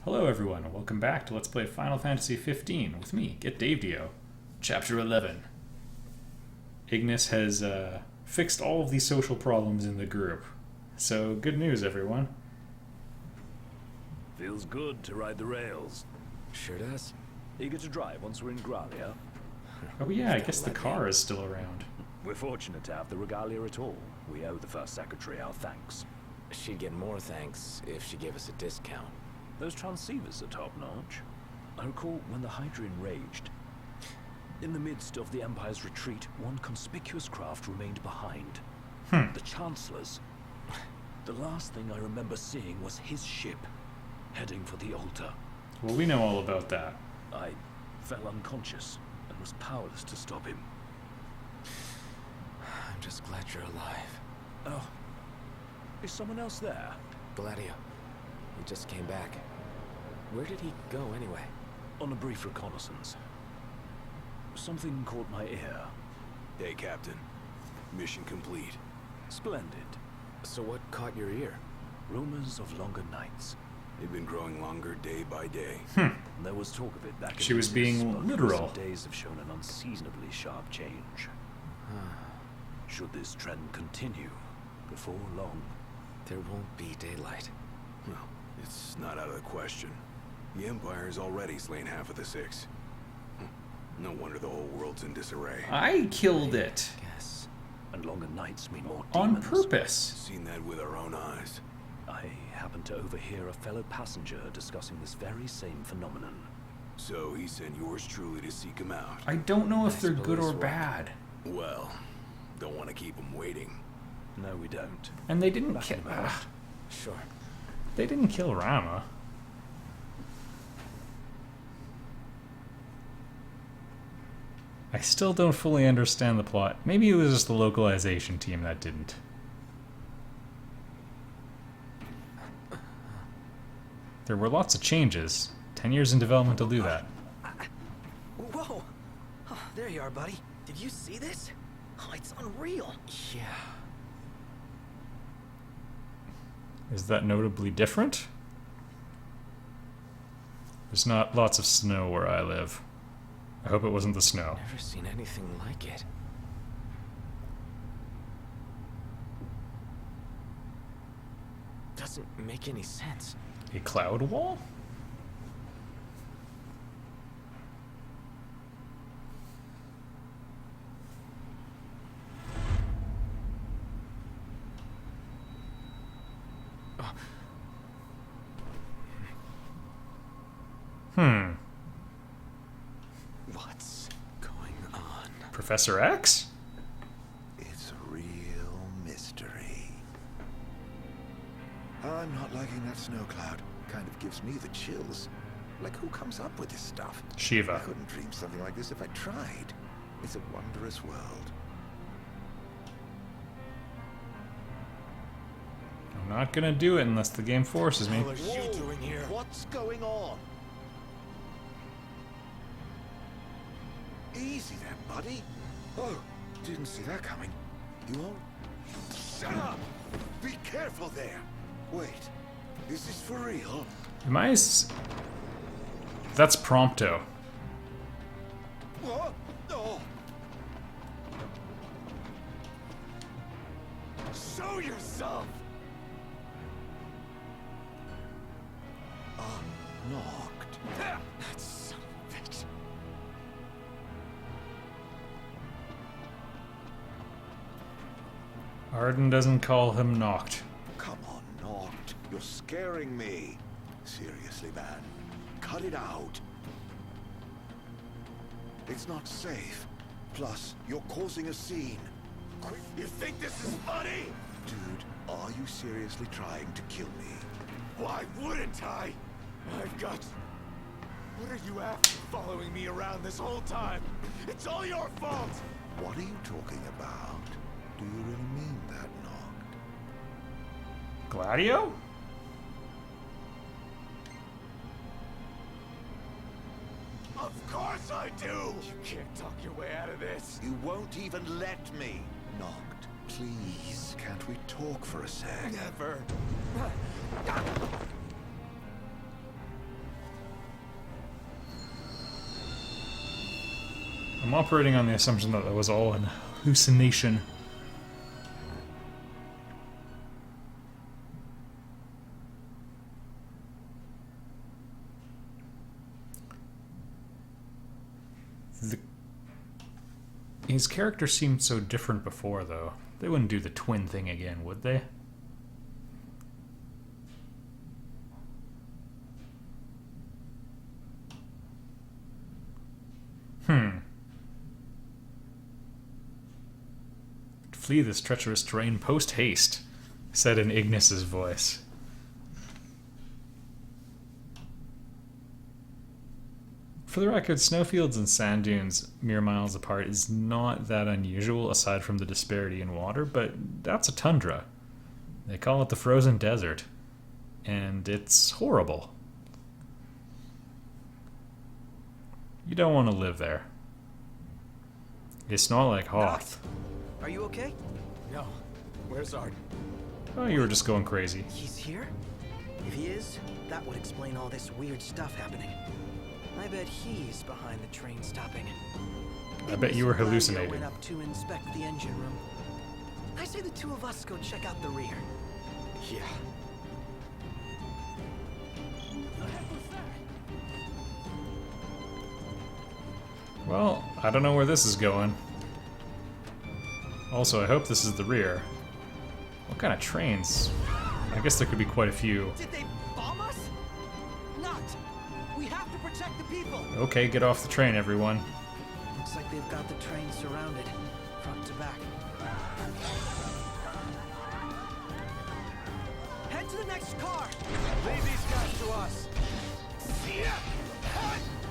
Hello everyone, and welcome back to Let's Play Final Fantasy XV with me, Get Dave Dio. Chapter 11. Ignis has fixed all of the social problems in the group. So, good news everyone. Feels good to ride the rails. Sure does. Eager to drive once we're in Gralia? Oh yeah, I guess the car is still around. We're fortunate to have the regalia at all. We owe the first secretary our thanks. She'd get more thanks if she gave us a discount. Those transceivers are top-notch. I recall when the Hydra enraged. In the midst of the Empire's retreat, one conspicuous craft remained behind. The Chancellor's. The last thing I remember seeing was his ship, heading for the altar. Well, we know all about that. I fell unconscious and was powerless to stop him. I'm just glad you're alive. Oh, is someone else there? Gladio. He just came back. Where did he go anyway? On a brief reconnaissance. Something caught my ear. Hey, Captain. Mission complete. Splendid. So what caught your ear? Rumors of longer nights. They've been growing longer day by day. There was talk of it back in She was being but literal. recent days have shown an unseasonably sharp change. Should this trend continue, before long, There won't be daylight. Well, it's not out of the question. The Empire's already slain half of the Six. No wonder the whole world's in disarray. I killed it. Yes. and longer nights mean more On demons. purpose. Seen that with our own eyes. I happened to overhear a fellow passenger discussing this very same phenomenon. So he sent yours truly to seek him out. I don't know if I they're good or suppose what? bad. Well, don't want to keep him waiting. No, we don't. And they didn't Back kill. in a moment. Sure. They didn't kill Rama. I still don't fully understand the plot. Maybe it was just the localization team that didn't. There were lots of changes. 10 years in development to do that. Whoa! Oh, there you are, buddy. Did you see this? Oh, it's unreal. Yeah. Is that notably different? There's not lots of snow where I live. I hope it wasn't the snow. Never seen anything like it. Doesn't make any sense. A cloud wall? What's going on? Professor X? It's a real mystery. I'm not liking that snow cloud. Kind of gives me the chills. Like, who comes up with this stuff? I Shiva. couldn't dream something like this if I tried. It's a wondrous world. I'm not gonna do it unless the game forces me. What are you doing here? What's going on? Easy there, buddy. Oh, didn't see that coming. You all? Shut up! Be careful there. Wait, is this for real? Am I That's Prompto. What? Oh. Show yourself! Unlocked. That son of a bitch. Arden doesn't call him knocked. Come on, Noct. You're scaring me. Seriously, man. Cut it out. It's not safe. Plus, you're causing a scene. Quick, you think this is funny? Dude, are you seriously trying to kill me? Why wouldn't I? I've got... What are you after, following me around this whole time? It's all your fault! What are you talking about? Do you really mean that, Noct? Gladio? Of course I do! You can't talk your way out of this. You won't even let me. Noct, please, can't we talk for a sec? Never. I'm operating on the assumption that that was all an hallucination. His character seemed so different before, though. They wouldn't do the twin thing again, would they? Flee this treacherous terrain post-haste, said in Ignis's voice. For the record, snowfields and sand dunes mere miles apart is not that unusual aside from the disparity in water, but that's a tundra. They call it the frozen desert, and it's horrible. You don't want to live there. It's not like Hoth. Are you okay? No. Where's Art? Oh, you were just going crazy. He's here? If he is, that would explain all this weird stuff happening. I bet he's behind the train stopping. I bet you were Gladio hallucinating. went up to inspect the engine room. I say the two of us go check out the rear. Yeah. Well, I don't know where this is going. Also, I hope this is the rear. What kind of trains? I guess there could be quite a few. Did they bomb us? Not. We have to protect the people. Okay, get off the train, everyone. Looks like they've got the train surrounded, front to back. Head to the next car. Leave these guys to us.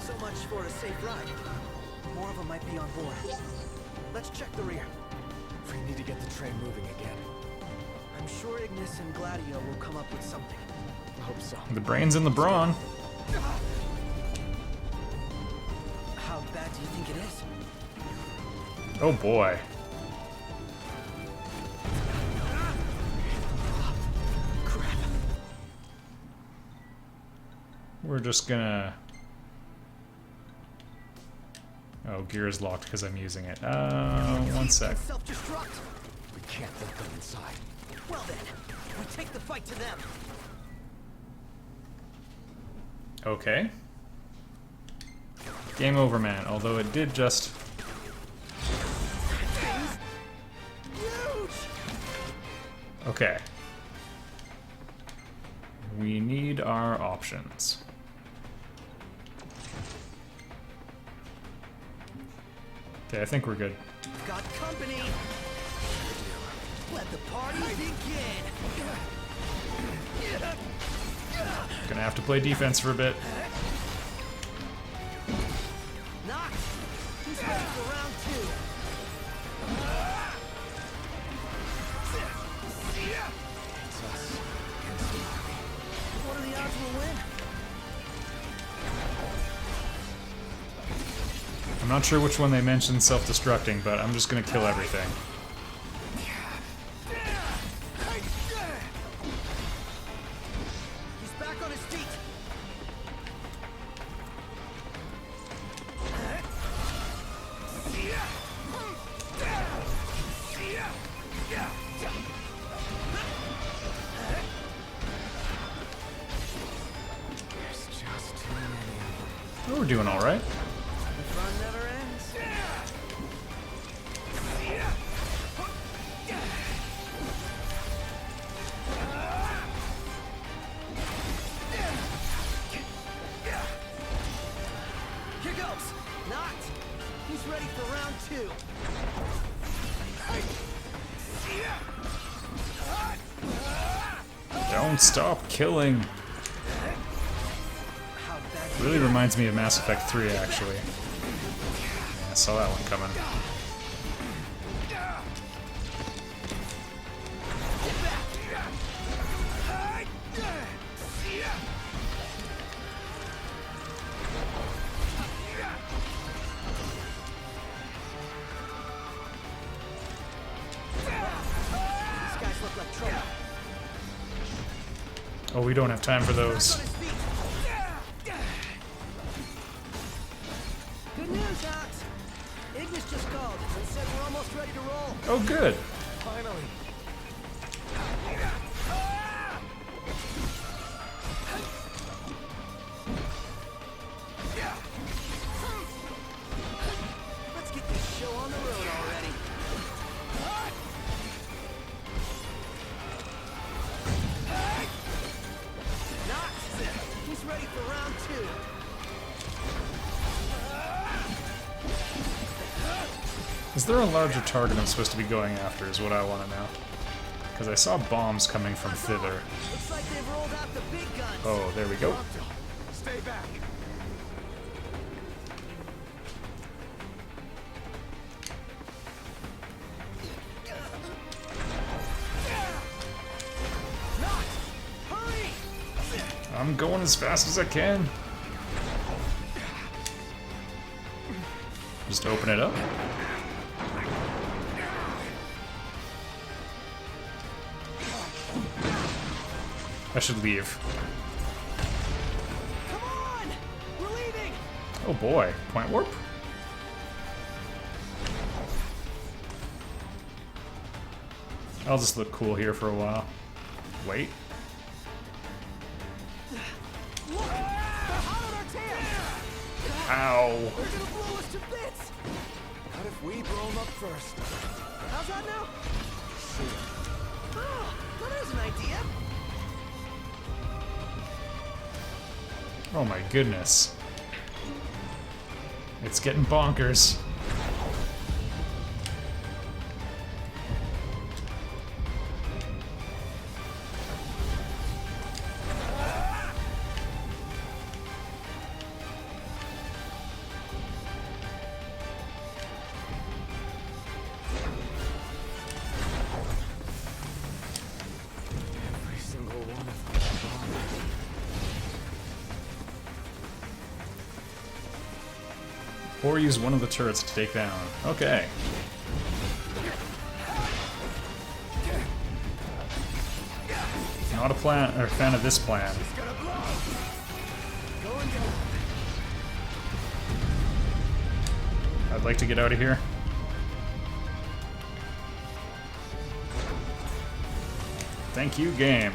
So much for a safe ride. More of them might be on board. Let's check the rear. We need to get the train moving again. I'm sure Ignis and Gladio will come up with something. I hope so. The brain's in the brawn. How bad do you think it is? Oh boy. Crap. We're just gonna... Oh, gear is locked because I'm using it. One sec. Self-destruct. We can't let them inside. Well then, we take the fight to them. Okay. Game over, man. Although it did just... Huge. Okay. We need our options. Okay, I think we're good. Got company. Let the party begin. Gonna have to play defense for a bit. Knox. He's ready for round two. It's us against the army. What are the odds we'll win? I'm not sure which one they mentioned self-destructing, but I'm just gonna kill everything. He's back on his feet. There's just too many of them. Oh, we're doing all right. The fun never ends. Here goes. Knocked. He's ready for round two. Don't stop killing. How bad Really reminds me of Mass Effect 3, actually. Yeah, I saw that one coming. these guys look like trouble. Oh, we don't have time for those. On his feet. Good news, Knox. just called and said we're almost ready to roll. Oh, good. Finally. Let's get this show on the road already. Knox! He's ready for round 2. Is there a larger target I'm supposed to be going after is what I want to know. Because I saw bombs coming from thither. Looks like they've rolled out the big guns. Oh, there we go. Prompto, stay back. Knox! Hurry! I'm going as fast as I can. Just open it up. I should leave. Come on! We're leaving! Oh boy, point warp? I'll just look cool here for a while. Wait. Look! They're hot on our tail! Ow. They're gonna blow us to bits! What if we blow them up first? How's that now? Oh, well, there's an idea. Oh my goodness. It's getting bonkers. Every single one of them. Or use one of the turrets to take down. Okay. Not a plan or fan of this plan. I'd like to get out of here. Thank you, game.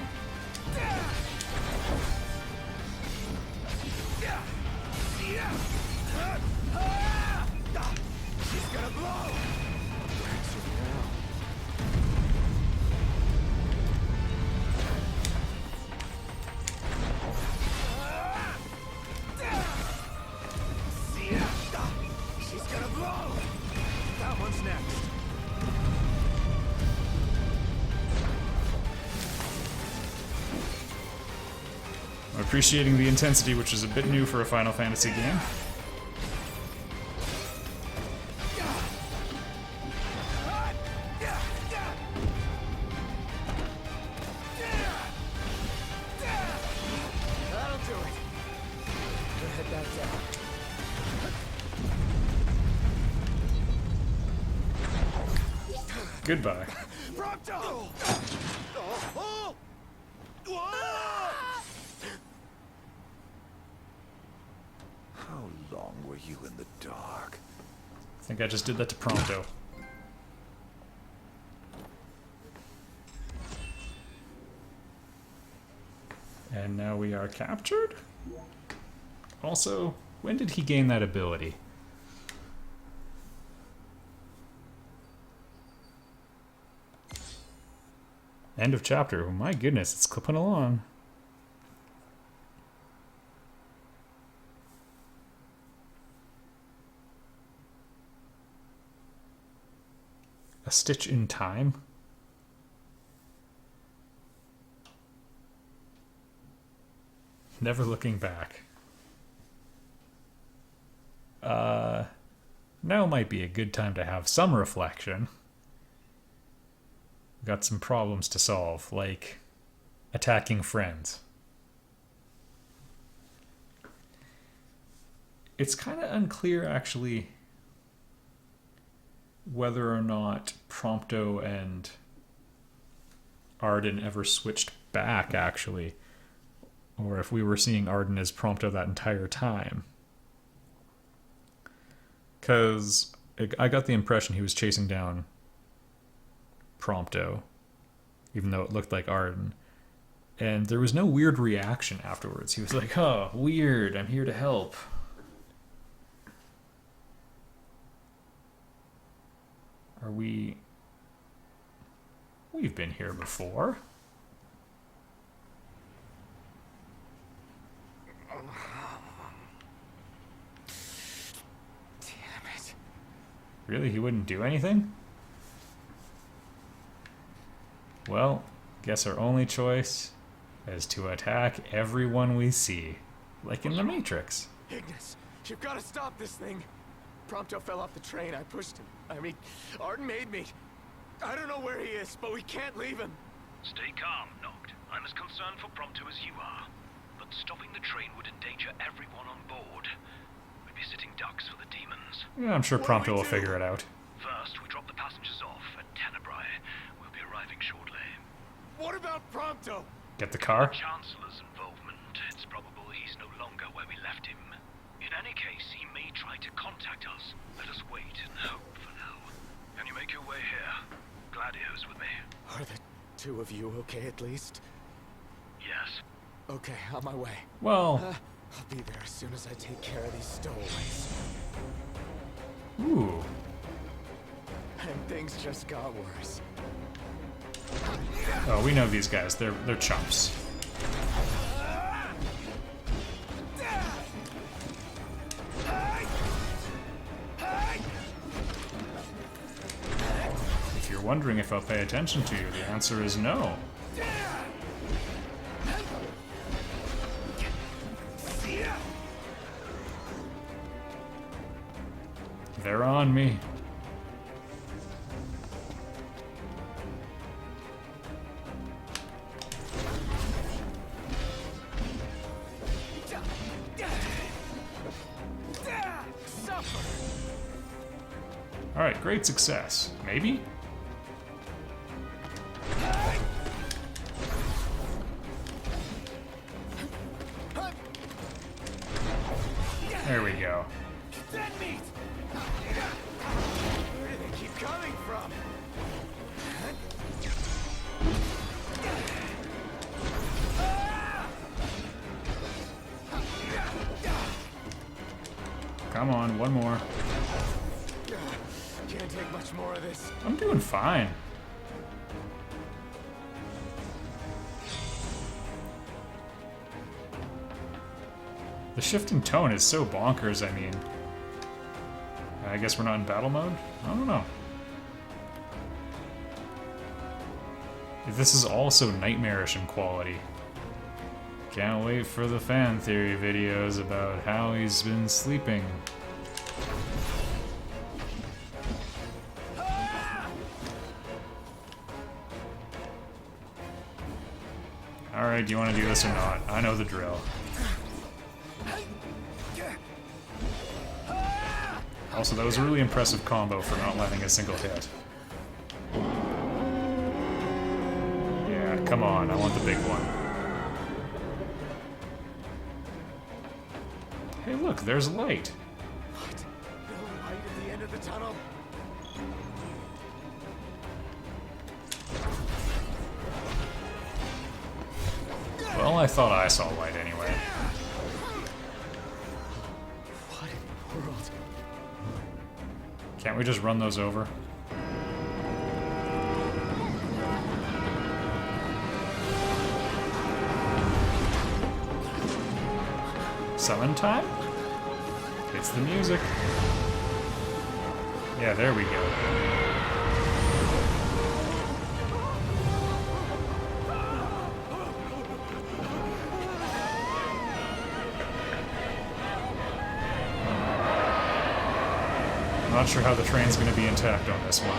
That one's next. I'm appreciating the intensity, which is a bit new for a Final Fantasy game. That'll do it. We'll head back down. Goodbye. Prompto! Oh! How long were you in the dark? I think I just did that to Prompto. And now we are captured? Also, when did he gain that ability? End of chapter. Oh my goodness, it's clipping along. A Stitch in Time? Never looking back. Now might be a good time to have some reflection. Got some problems to solve, like attacking friends. It's kind of unclear, actually, whether or not Prompto and Arden ever switched back, actually. Or if we were seeing Arden as Prompto that entire time. Because I got the impression he was chasing down Prompto, even though it looked like Arden. And there was no weird reaction afterwards. He was like, oh, weird, I'm here to help. Are we... We've been here before. Damn it. Really? He wouldn't do anything? Well, guess our only choice is to attack everyone we see. Like in the Matrix. Ignis, you've got to stop this thing. Prompto fell off the train. I pushed him. I mean, Arden made me. I don't know where he is, but we can't leave him. Stay calm, Noct. I'm as concerned for Prompto as you are. But stopping the train would endanger everyone on board. We'd be sitting ducks for the demons. Yeah, I'm sure What do Prompto we will do? figure it out. First, we drop the passengers off at Tenebrae. We'll be arriving shortly. What about Prompto? Get the car? Chancellor's involvement. It's probable he's no longer where we left him. In any case, he may try to contact us. Let us wait and hope for now. Can you make your way here? Gladio's with me. Are the two of you okay at least? Yes. Okay, on my way. Well, I'll be there as soon as I take care of these stowaways. ooh. And things just got worse. Oh, we know these guys. They're chumps. If you're wondering if I'll pay attention to you, the answer is no. They're on me. Alright, great success. Maybe? There we go. Dead meat! Where do they keep coming from? Come on, one more. Can't take much more of this. I'm doing fine. The shift in tone is so bonkers, I mean. I guess we're not in battle mode? I don't know. This is also nightmarish in quality. Can't wait for the fan theory videos about how he's been sleeping. Alright, do you want to do this or not? I know the drill. Also, that was a really impressive combo for not landing a single hit. Yeah, come on, I want the big one. Hey look, there's light. What? No light at the end of the tunnel? Well, I thought I saw light anyway. What in the world? Can't we just run those over? Summon time? It's the music. Yeah, there we go. I'm not sure how the train's going to be intact on this one.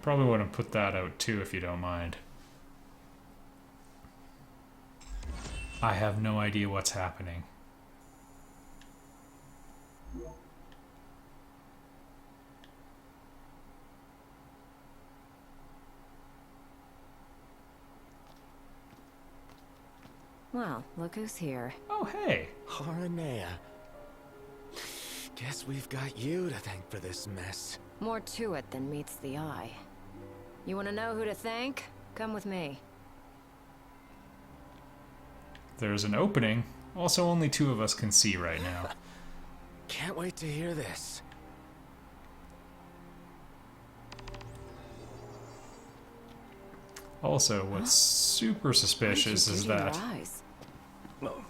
Probably want to put that out too, if you don't mind. I have no idea what's happening. Well, look who's here. Oh, hey. Horanea. Guess we've got you to thank for this mess. More to it than meets the eye. You want to know who to thank? Come with me. There's an opening. Also, only 2 of us can see right now. Can't wait to hear this. Also, what's super suspicious is that... Oh,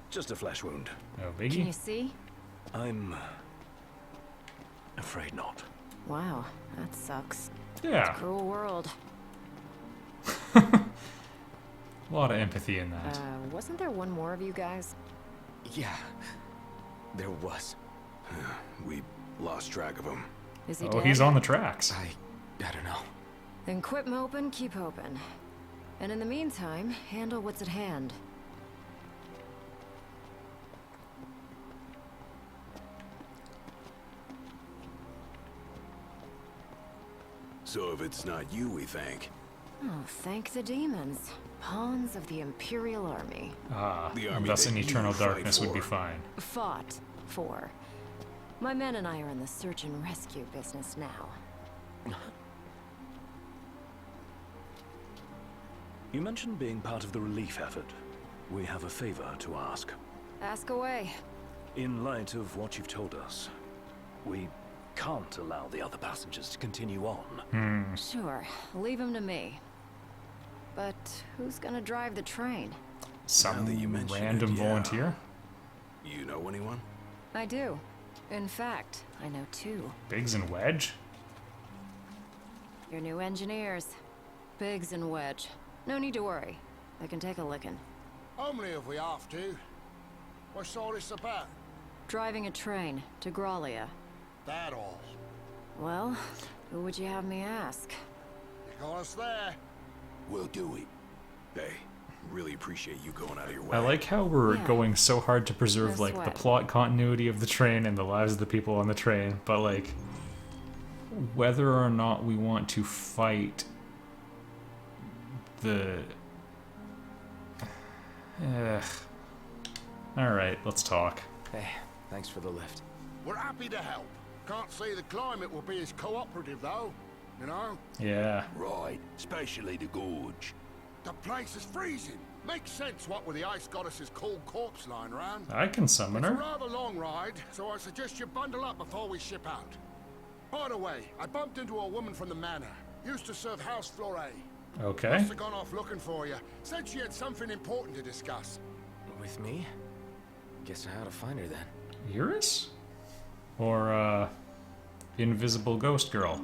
just a flesh wound. No Can biggie. you see? I'm afraid not. Wow, that sucks. Yeah, Cruel world. a lot of empathy in that. Wasn't there one more of you guys? Yeah, there was. We lost track of him. Is he Oh, dead? he's on the tracks. I don't know. Then quit moping, keep hoping. And in the meantime, handle what's at hand. So if it's not you, we thank. Oh, thank the demons. Pawns of the Imperial Army. Ah, The and army thus that in you eternal fight darkness would be for. fine. Fought for. My men and I are in the search and rescue business now. You mentioned being part of the relief effort. We have a favor to ask. Ask away. In light of what you've told us, we can't allow the other passengers to continue on. Sure, leave him to me. But who's gonna drive the train? Some that you mention random it, yeah. volunteer? You know anyone? I do. In fact, I know 2. Biggs and Wedge? Your new engineers. Biggs and Wedge. No need to worry. They can take a licking. Only if we have to. What's all this about? Driving a train to Graulia. That all. Well, who would you have me ask? You got us there. We'll do it. Hey, really appreciate you going out of your way. I like how we're Yeah. going so hard to preserve, No like, the sweat. plot continuity of the train and the lives of the people on the train, but, like, whether or not we want to fight the... Alright, let's talk. Hey, thanks for the lift. We're happy to help. Can't say the climate will be as cooperative, though. You know? Yeah. Right, especially the gorge. The place is freezing. Makes sense what with the ice goddess's cold corpse lying around. I can summon It's a her. rather long ride, so I suggest you bundle up before we ship out. By the way, I bumped into a woman from the manor. Used to serve House Flore. Okay. Must have gone off looking for you. Said she had something important to discuss. With me? Guess I ought to find her then. Eurus? Or, Invisible Ghost Girl?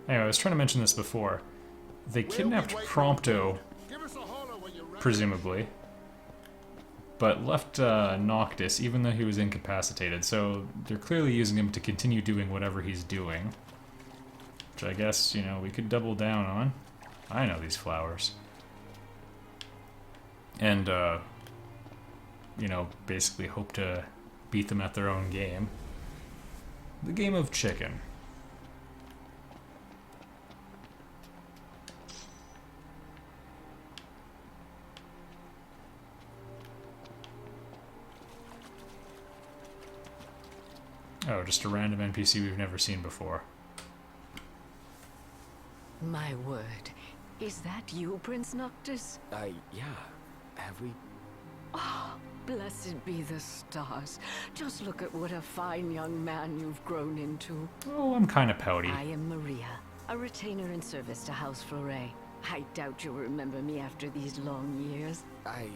Anyway, I was trying to mention this before. They kidnapped Prompto, Give us a holler when you're ready. presumably, but left Noctis, even though he was incapacitated, so they're clearly using him to continue doing whatever he's doing. Which I guess, you know, we could double down on. I know these flowers. And, you know, basically hope to beat them at their own game. The game of chicken. Oh, just a random NPC we've never seen before. My word. Is that you, Prince Noctis? Yeah. Have we? Blessed be the stars. Just look at what a fine young man you've grown into. Oh, I'm kind of pouty. I am Maria, a retainer in service to House Flore. I doubt you'll remember me after these long years. I,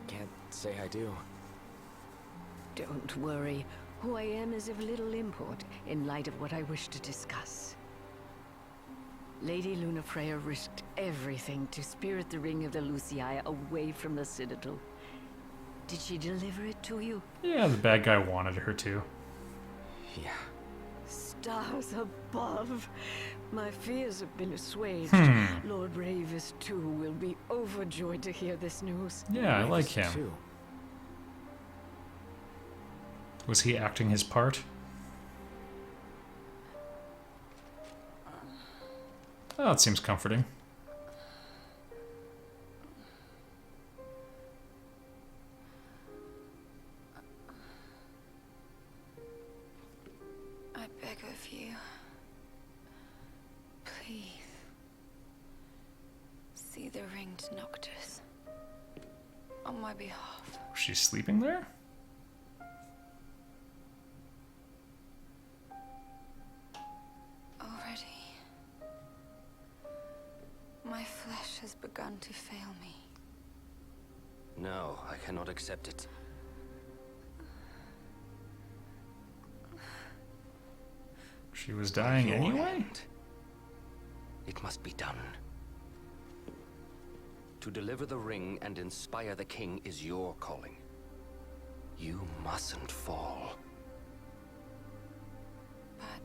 can't say I do. Don't worry. Who I am is of little import in light of what I wish to discuss. Lady Lunafreya risked everything to spirit the ring of the Lucii away from the Citadel. Did she deliver it to you? Yeah, the bad guy wanted her to. Yeah. stars above. My fears have been assuaged. Lord Ravis, too, will be overjoyed to hear this news. Yeah, I like him. Too. Was he acting his part? Oh, that seems comforting. I beg of you. Please. See the ringed Noctis. On my behalf. She's sleeping there? Already. My flesh has begun to fail me. No, I cannot accept it. She was dying Your anyway? hand. It must be done. To deliver the ring and inspire the king is your calling. You mustn't fall. But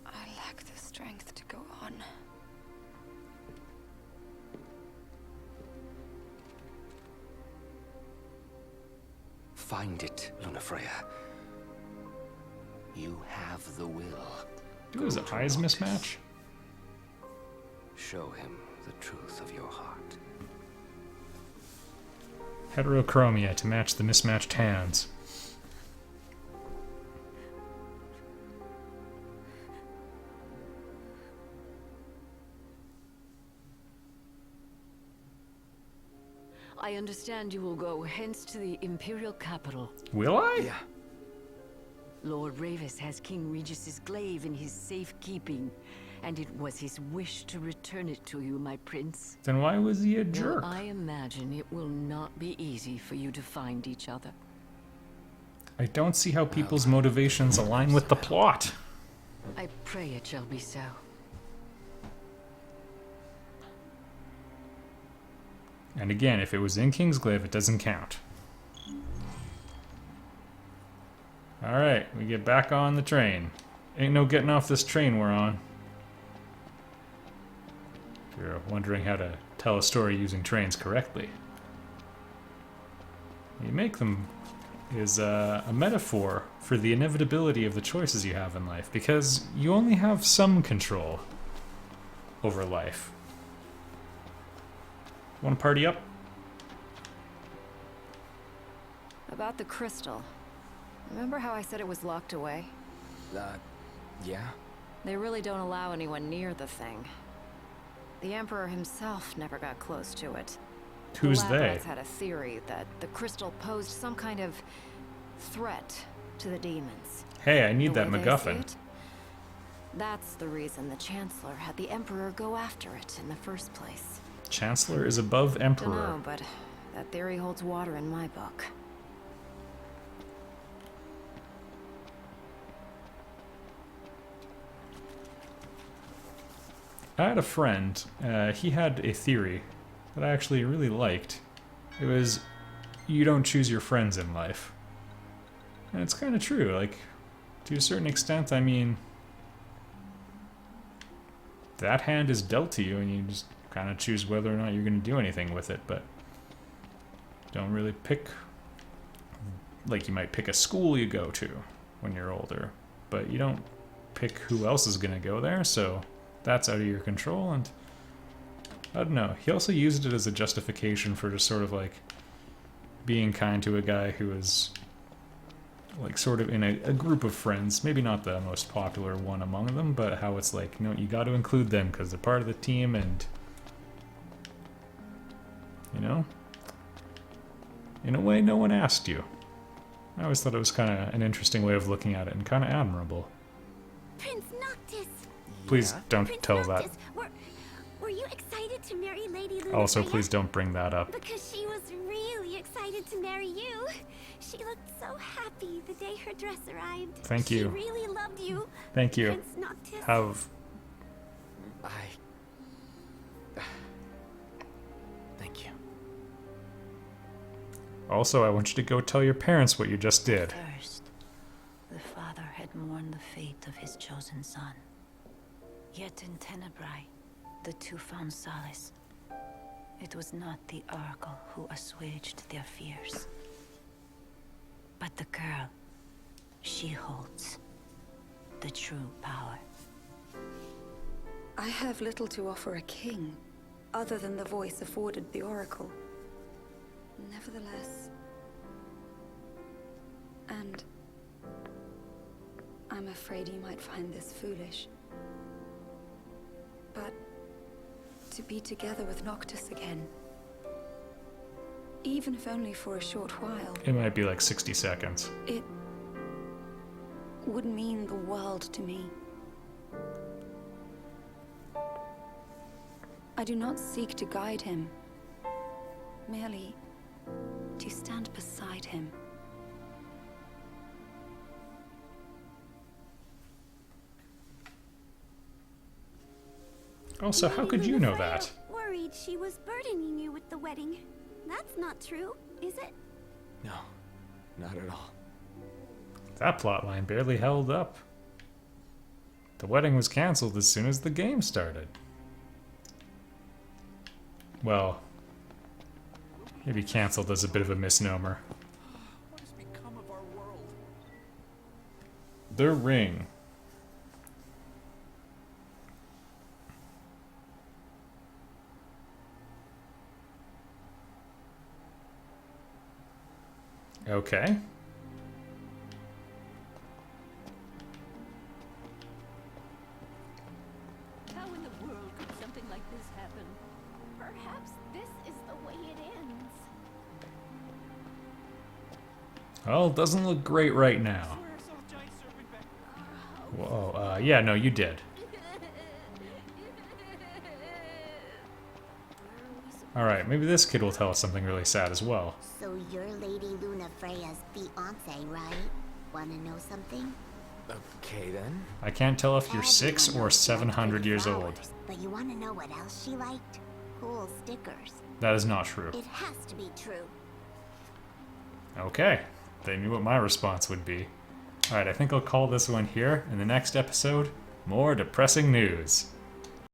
I lack the strength to go on. Find it, Lunafreya. You have the will. Do his Go to eyes Noctis. mismatch? Show him the truth of your heart. Heterochromia to match the mismatched hands. I understand you will go hence to the Imperial capital. Will I? Yeah. Lord Ravis has King Regis's glaive in his safekeeping, and it was his wish to return it to you, my prince. Then why was he a Well, jerk? I imagine it will not be easy for you to find each other. I don't see how people's motivations align with the plot. I pray it shall be so. And again, if it was in Kingsglaive, it doesn't count. Alright, we get back on the train. Ain't no getting off this train we're on. If you're wondering how to tell a story using trains correctly. You make them is a metaphor for the inevitability of the choices you have in life, because you only have some control over life. Want to party up? About the crystal. Remember how I said it was locked away? Yeah? They really don't allow anyone near the thing. The Emperor himself never got close to it. Who's the they? lab rats had a theory that the crystal posed some kind of threat to the demons. Hey, I need The that way they see MacGuffin. it, that's the reason the Chancellor had the Emperor go after it in the first place. Chancellor is above Emperor. Dunno, but that theory holds water in my book. I had a friend, he had a theory that I actually really liked. It was, you don't choose your friends in life. And it's kind of true, like, to a certain extent, I mean, that hand is dealt to you and you just kind of choose whether or not you're going to do anything with it, but don't really pick, like you might pick a school you go to when you're older, but you don't pick who else is going to go there, so that's out of your control. And I don't know, he also used it as a justification for just sort of like being kind to a guy who was like sort of in a group of friends, maybe not the most popular one among them, but how it's like, no, you got to include them because they're part of the team, and you know, in a way no one asked you. I always thought it was kind of an interesting way of looking at it and kind of admirable. Prince Noctis! Please don't Prince tell Noctis, that. were you excited to marry Lady Lunafreya? Also, please don't bring that up. Because she was really excited to marry you. She looked so happy the day her dress arrived. Thank you. She really loved you. Thank you. Prince Noctis. Have Thank you. also, I want you to go tell your parents what you just did. First, the father had mourned the fate of his chosen son. Yet in Tenebrae, the two found solace. It was not the Oracle who assuaged their fears, but the girl. She holds the true power. I have little to offer a king, other than the voice afforded the Oracle. Nevertheless... And... I'm afraid you might find this foolish. But... to be together with Noctis again... even if only for a short while... It might be like 60 seconds. It... would mean the world to me. I do not seek to guide him, merely to stand beside him. Also, how could you know that? Worried she was burdening you with the wedding. That's not true, is it? No, not at all. That plotline barely held up. The wedding was cancelled as soon as the game started. Well, maybe cancelled is a bit of a misnomer. What has become of our world? The ring. Okay. How in the world could something like this happen? Perhaps this is the way it ends. Well, it doesn't look great right now. Whoa, yeah, no, you did. Alright, maybe this kid will tell us something really sad as well. So you're Lady Luna Freya's fiancé, right? Wanna know something? Okay, then. I can't tell if you're 6 or 700 years old. But you wanna know what else she liked? Cool stickers. That is not true. It has to be true. Okay, they knew what my response would be. Alright, I think I'll call this one here. In the next episode, more depressing news.